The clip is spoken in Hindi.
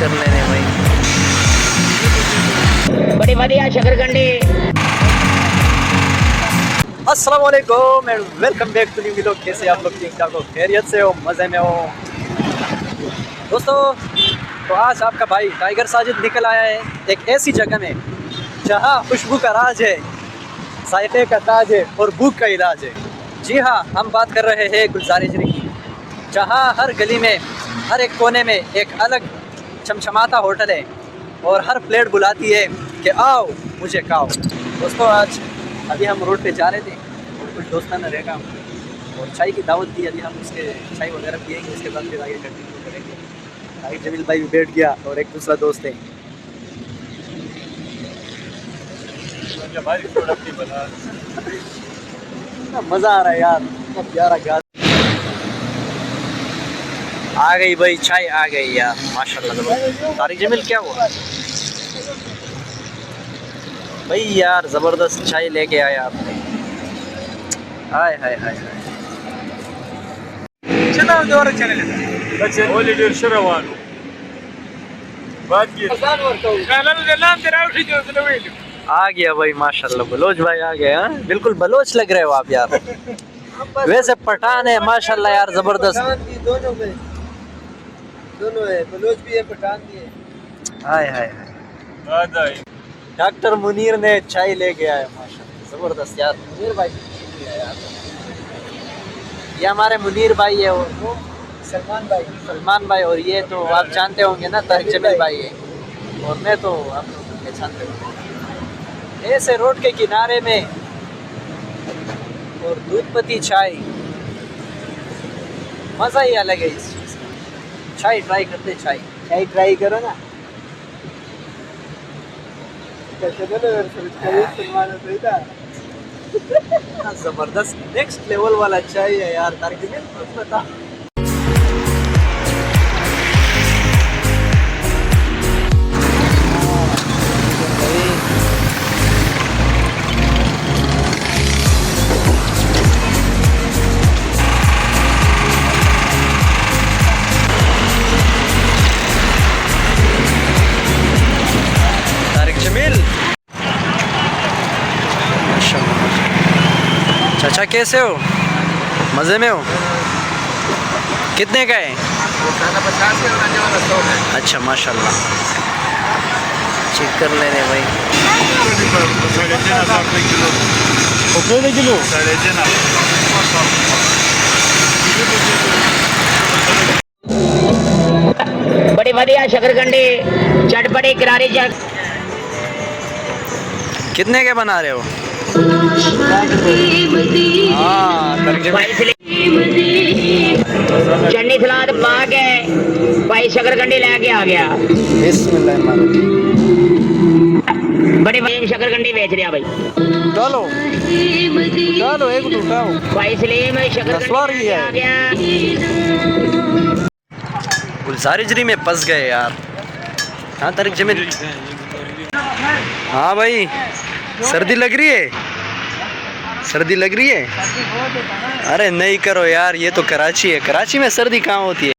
कर लेने भाई। बड़ी बढ़िया शकरकंडी। अस्सलाम वालेकुम and welcome back to new vlog. कैसे आप लोग? ठीक ठाक हो, खैरियत से हो, मज़े में हो दोस्तों? तो आज आपका भाई टाइगर साजिद निकल आया है एक ऐसी जगह में जहां खुशबू का राज है, जायके का ताज है और भूख का इलाज है। जी हाँ, हम बात कर रहे हैं गुलजार इजरी की, जहां हर गली में, हर एक कोने में एक अलग चमचमाता होटल है और हर प्लेट बुलाती है कि आओ मुझे खाओ। दोस्तों आज अभी हम रोड पे जा रहे थे और कुछ दोस्ताना रहेगा और चाय की दावत दी। अभी हम उसके चाय वगैरह पिएंगे, उसके बाद फिर आगे कंटिन्यू करेंगे। भाई जमील भाई भी बैठ गया और एक दूसरा दोस्त है। मज़ा आ रहा है यार, इतना प्यारा गाना। आ गई भाई, चाय आ गई यार, माशाल्लाह। तारिक जमील क्या हुआ भाई यार, ज़बरदस्त चाय लेके आए आपने। हाय हाय हाय हाय। आ गया भाई माशाल्लाह, बलोच भाई आ गए। हाँ बिल्कुल बलोच लग रहे हो आप यार, वैसे पठान है माशाल्लाह यार, ज़बरदस्त। दोनों है, बलोच भी है, पठान भी है। हाय हाय हाय। डॉक्टर मुनीर ने चाय लेके आया माशाल्लाह, ज़बरदस्त यार। मुनीर भाई यार, ये हमारे मुनीर भाई है और वो सलमान भाई और ये तो आप जानते होंगे ना, तारिक जमील भाई है। और मैं तो आप लोग पहचानते होंगे। ऐसे रोड के किनारे में और दूधपत्ती चाय, मज़ा ही अलग है इस चीज़ का। चाय ट्राई करते, चाय ट्राई करो ना। ज़बरदस्त नेक्स्ट लेवल वाला चाय है यार। तारिक जमील बता। चाचा कैसे हो? मज़े में हो? कितने का है? अच्छा माशाल्लाह, चेक कर लेने भाई। किलो बड़ी बढ़िया शकरकंडी, चटपटी करारी चट। कितने के बना रहे हो? चटनी सलाद पा के भाई शकरकंडी लेके आ गया। बड़ी भाई शकरकंडी बेच रहा भाई। चलो चलो एक उठाओ भाई सलीम शकरकंडी आ गया। गुलजार इजरी में फंस गए यार। हाँ तारिक जमील। हाँ भाई, सर्दी लग रही है? सर्दी लग रही है? अरे नहीं करो यार, ये तो कराची है, कराची में सर्दी कहाँ होती है।